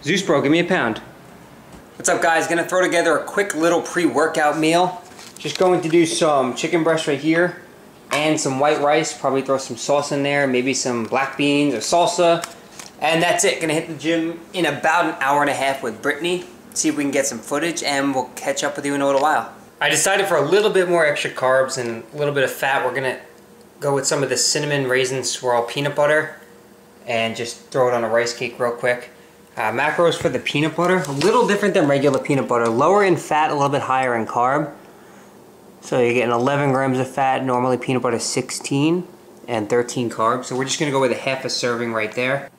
Zeus Bro, give me a pound. What's up, guys? Gonna throw together a quick little pre-workout meal. Just going to do some chicken breast right here and some white rice. Probably throw some sauce in there, maybe some black beans or salsa. And that's it. Gonna hit the gym in about an hour and a half with Brittany. See if we can get some footage, and we'll catch up with you in a little while. I decided for a little bit more extra carbs and a little bit of fat, we're gonna go with some of the cinnamon raisin swirl peanut butter and just throw it on a rice cake real quick. Macros for the peanut butter, a little different than regular peanut butter. Lower in fat, a little bit higher in carb. So you're getting 11 grams of fat, normally peanut butter is 16, and 13 carbs. So we're just gonna go with a half a serving right there.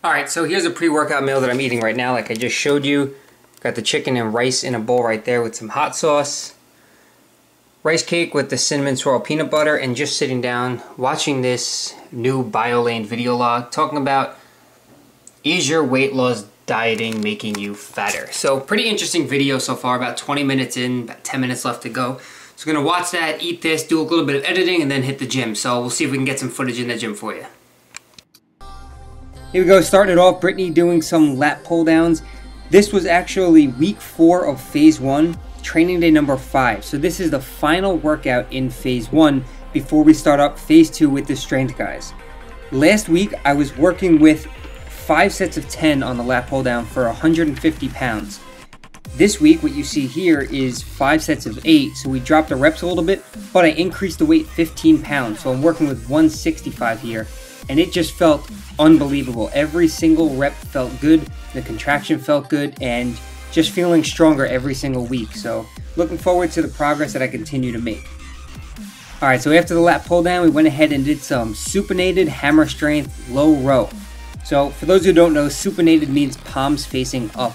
Alright, so here's a pre-workout meal that I'm eating right now, like I just showed you. Got the chicken and rice in a bowl right there with some hot sauce. Rice cake with the cinnamon swirl peanut butter, and just sitting down watching this new BioLane video log talking about, is your weight loss dieting making you fatter? So pretty interesting video so far, about 20 minutes in, about 10 minutes left to go. So gonna watch that, eat this, do a little bit of editing, and then hit the gym. So we'll see if we can get some footage in the gym for you. Here we go, starting it off, Brittany doing some lat pull downs. This was actually week 4 of phase 1, training day number 5. So this is the final workout in phase 1 before we start up phase 2 with the strength guys. Last week I was working with 5 sets of 10 on the lat pull down for 150 pounds. This week what you see here is 5 sets of 8, so we dropped the reps a little bit, but I increased the weight 15 pounds. So I'm working with 165 here, and it just felt unbelievable. Every single rep felt good, the contraction felt good, and just feeling stronger every single week. So looking forward to the progress that I continue to make. Alright, so after the lat pull down, we went ahead and did some supinated hammer strength low row. So for those who don't know, supinated means palms facing up.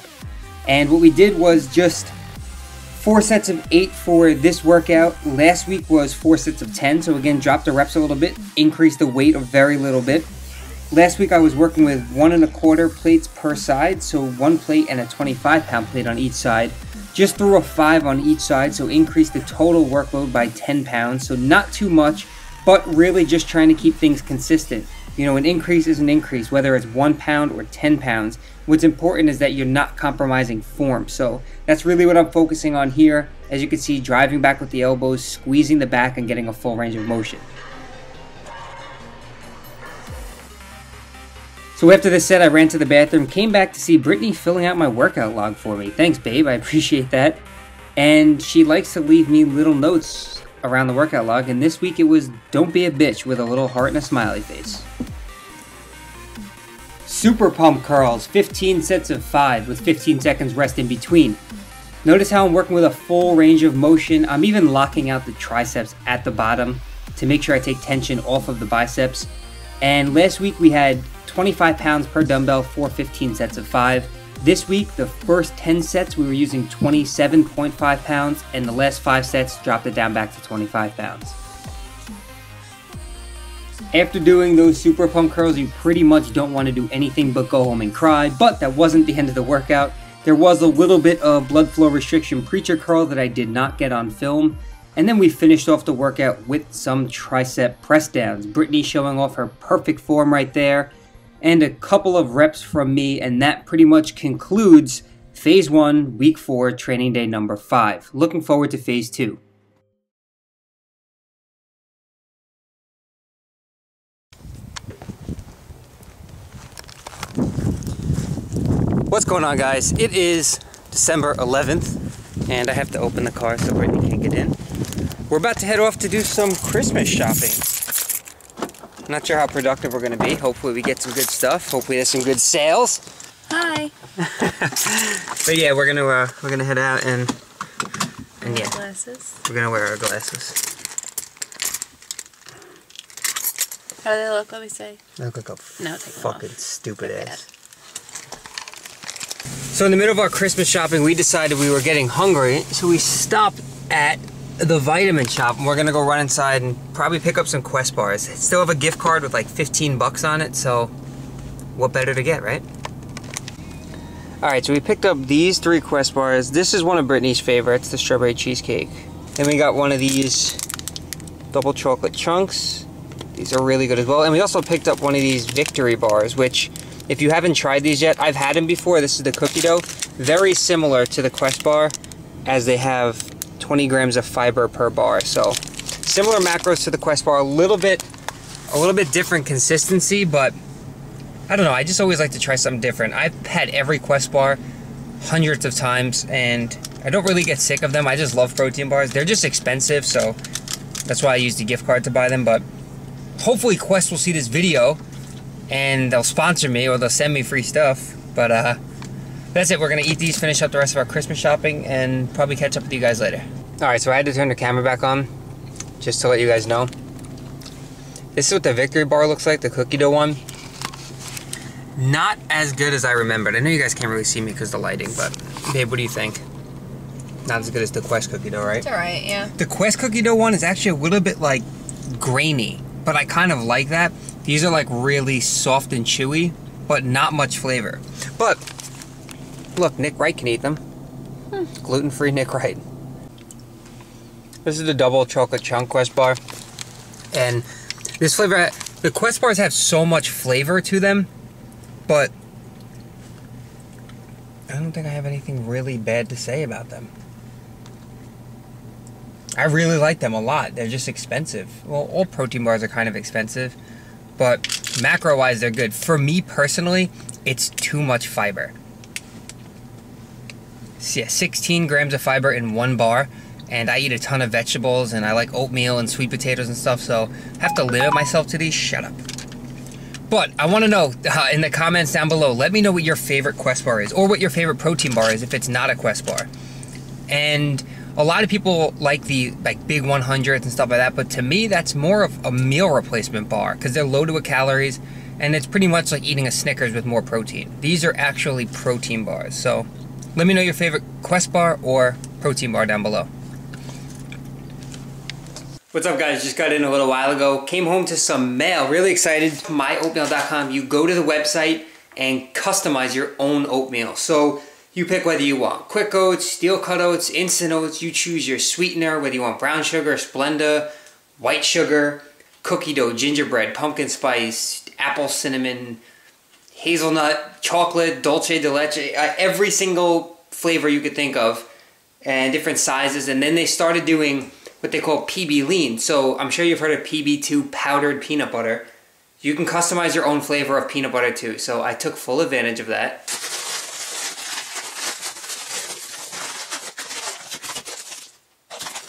And what we did was just 4 sets of 8 for this workout. Last week was 4 sets of 10, so again, dropped the reps a little bit, increased the weight a very little bit. Last week I was working with 1 1/4 plates per side, so 1 plate and a 25-pound plate on each side. Just threw a 5 on each side, so increased the total workload by 10 pounds, so not too much, but really just trying to keep things consistent. You know, an increase is an increase, whether it's 1 pound or 10 pounds. What's important is that you're not compromising form, so that's really what I'm focusing on here. As you can see, driving back with the elbows, squeezing the back, and getting a full range of motion. So after this set, I ran to the bathroom, came back to see Brittany filling out my workout log for me. Thanks, babe, I appreciate that. And she likes to leave me little notes around the workout log, and this week it was, don't be a bitch, with a little heart and a smiley face. Super pump curls, 15 sets of 5 with 15 seconds rest in between. Notice how I'm working with a full range of motion. I'm even locking out the triceps at the bottom to make sure I take tension off of the biceps. And last week we had 25 pounds per dumbbell for 15 sets of 5. This week, the first 10 sets we were using 27.5 pounds, and the last 5 sets dropped it down back to 25 pounds. After doing those super pump curls, you pretty much don't want to do anything but go home and cry, but that wasn't the end of the workout. There was a little bit of blood flow restriction preacher curl that I did not get on film. And then we finished off the workout with some tricep press downs. Brittany showing off her perfect form right there, and a couple of reps from me, and that pretty much concludes phase 1, week 4, training day number 5. Looking forward to phase 2. What's going on, guys? It is December 11th, and I have to open the car so Brittany can't get in. We're about to head off to do some Christmas shopping. Not sure how productive we're going to be. Hopefully we get some good stuff. Hopefully there's some good sales. Hi. But yeah, we're gonna head out and yeah, Glasses. we're gonna wear our glasses. How do they look? Let me see. They look like a No, take them fucking off. stupid ass. So in the middle of our Christmas shopping, we decided we were getting hungry, so we stopped at the vitamin shop, and we're gonna go run inside and probably pick up some Quest bars. Still have a gift card with like 15 bucks on it, so what better to get, right? Alright, so we picked up these 3 Quest bars. This is one of Brittany's favorites, the strawberry cheesecake. Then we got one of these double chocolate chunks. These are really good as well. And we also picked up one of these victory bars, which If you haven't tried these yet, I've had them before. This is the cookie dough. Very similar to the Quest bar, as they have 20 grams of fiber per bar. So similar macros to the Quest bar, a little bit different consistency, but I don't know, I just always like to try something different. I've had every Quest bar hundreds of times, and I don't really get sick of them. I just love protein bars. They're just expensive, so that's why I use the gift card to buy them. But hopefully Quest will see this video, and they'll sponsor me, or they'll send me free stuff. But that's it. We're going to eat these, finish up the rest of our Christmas shopping, and probably catch up with you guys later. Alright, so I had to turn the camera back on, just to let you guys know. This is what the Victory bar looks like, the cookie dough one. Not as good as I remembered. I know you guys can't really see me because of the lighting, but babe, what do you think? Not as good as the Quest cookie dough, right? It's alright, yeah. The Quest cookie dough one is actually a little bit like grainy, but I kind of like that. These are like really soft and chewy, but not much flavor. But look, Nick Wright can eat them. Gluten-free Nick Wright. This is the double chocolate chunk Quest bar, and this flavor, the Quest bars have so much flavor to them, but I don't think I have anything really bad to say about them. I really like them a lot. They're just expensive. Well, all protein bars are kind of expensive, but macro-wise, they're good. For me personally, it's too much fiber. So yeah, 16 grams of fiber in one bar, and I eat a ton of vegetables, and I like oatmeal and sweet potatoes and stuff, so I have to limit myself to these. Shut up. But I want to know in the comments down below, let me know what your favorite Quest bar is, or what your favorite protein bar is if it's not a Quest bar. And a lot of people like the big 100s and stuff like that, but to me that's more of a meal replacement bar because they're loaded with calories, and it's pretty much like eating a Snickers with more protein. These are actually protein bars. So let me know your favorite Quest bar or protein bar down below. What's up, guys? Just got in a little while ago. Came home to some mail. Really excited. Myoatmeal.com. You go to the website and customize your own oatmeal. So you pick whether you want quick oats, steel cut oats, instant oats. You choose your sweetener, whether you want brown sugar, Splenda, white sugar, cookie dough, gingerbread, pumpkin spice, apple cinnamon, hazelnut, chocolate, dulce de leche, every single flavor you could think of, and different sizes. And then they started doing what they call PB lean. So I'm sure you've heard of PB2 powdered peanut butter. You can customize your own flavor of peanut butter too. So I took full advantage of that.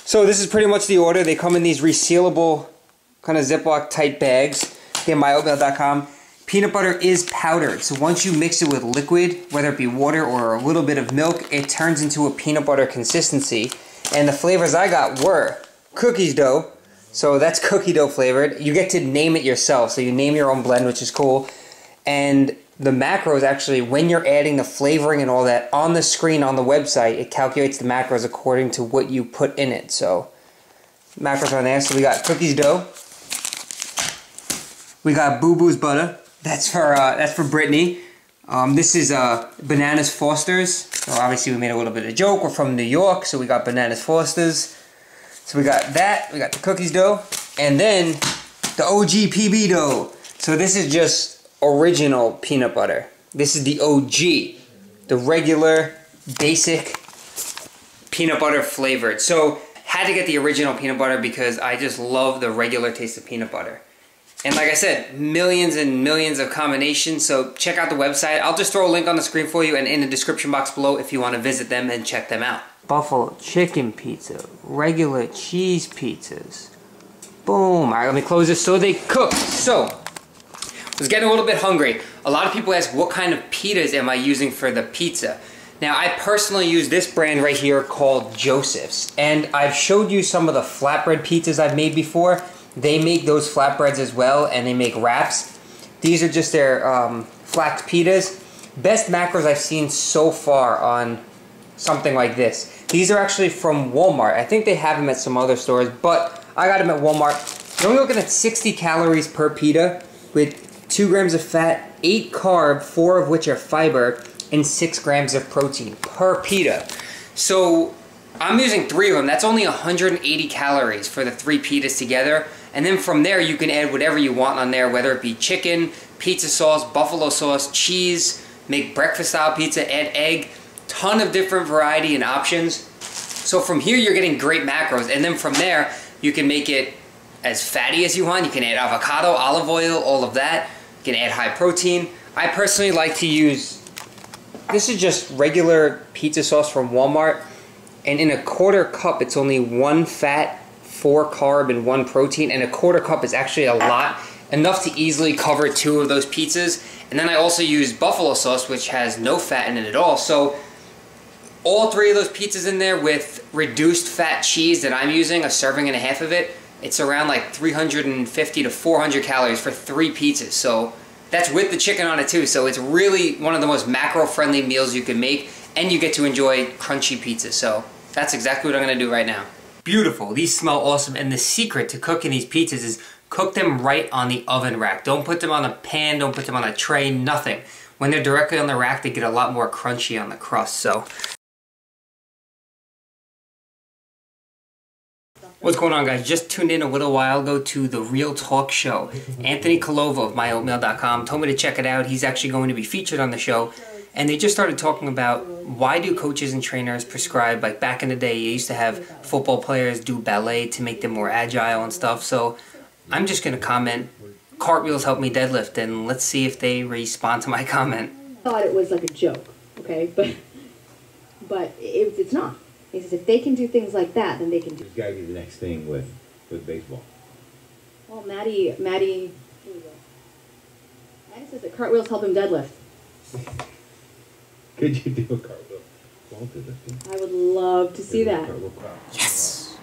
So this is pretty much the order. They come in these resealable kind of Ziploc type bags. Again, myoatmeal.com. Peanut butter is powdered. So once you mix it with liquid, whether it be water or a little bit of milk, it turns into a peanut butter consistency. And the flavors I got were cookies dough, so that's cookie dough flavored. You get to name it yourself, so you name your own blend, which is cool. And the macros actually, when you're adding the flavoring and all that, on the screen on the website, it calculates the macros according to what you put in it. So macros are there. So we got cookies dough. We got Boo Boo's butter. That's for Brittany. This is Bananas Foster's. So obviously we made a little bit of joke. We're from New York, so we got Bananas Foster's. So we got that. We got the cookies dough. And then the OG PB dough. So this is just original peanut butter. This is the OG. The regular, basic peanut butter flavored. So had to get the original peanut butter because I just love the regular taste of peanut butter. And like I said, millions and millions of combinations, so check out the website. I'll just throw a link on the screen for you and in the description box below if you want to visit them and check them out. Buffalo chicken pizza, regular cheese pizzas. Boom. All right, let me close this so they cook. So, I was getting a little bit hungry. A lot of people ask, what kind of pitas am I using for the pizza? Now, I personally use this brand right here called Joseph's. And I've showed you some of the flatbread pizzas I've made before. They make those flatbreads as well, and they make wraps. These are just their flax pitas. Best macros I've seen so far on something like this. These are actually from Walmart. I think they have them at some other stores, but I got them at Walmart. You're only looking at 60 calories per pita with 2 grams of fat, 8 carb, 4 of which are fiber, and 6 grams of protein per pita. So I'm using 3 of them. That's only 180 calories for the 3 pitas together. And then from there, you can add whatever you want on there, whether it be chicken, pizza sauce, buffalo sauce, cheese, make breakfast style pizza, add egg, ton of different variety and options. So from here you're getting great macros, and then from there you can make it as fatty as you want. You can add avocado, olive oil, all of that. You can add high protein. I personally like to use, this is just regular pizza sauce from Walmart, and in a quarter cup it's only 1 fat, 4 carb, and 1 protein, and a quarter cup is actually a lot, enough to easily cover 2 of those pizzas. And then I also use buffalo sauce, which has no fat in it at all. So all 3 of those pizzas in there with reduced fat cheese that I'm using, a serving and a half of it, it's around like 350 to 400 calories for 3 pizzas. So that's with the chicken on it too. So it's really one of the most macro-friendly meals you can make, and you get to enjoy crunchy pizza. So that's exactly what I'm gonna do right now. Beautiful, these smell awesome, and the secret to cooking these pizzas is cook them right on the oven rack. Don't put them on a pan, don't put them on a tray, nothing. When they're directly on the rack, they get a lot more crunchy on the crust, so. What's going on, guys? Just tuned in a little while ago to The Real Talk Show. Anthony Colova of myoatmeal.com told me to check it out. He's actually going to be featured on the show. And they just started talking about why do coaches and trainers prescribe, like back in the day, you used to have football players do ballet to make them more agile and stuff. So I'm just going to comment, cartwheels help me deadlift, and let's see if they respond to my comment. I thought it was like a joke, okay? But it's not. He says if they can do things like that, then they can do. There's got to be the next thing with baseball. Well, Matty, here we go. Matty says that cartwheels help him deadlift. Could you do a cartwheel while deadlifting? I would love to see that. Yes!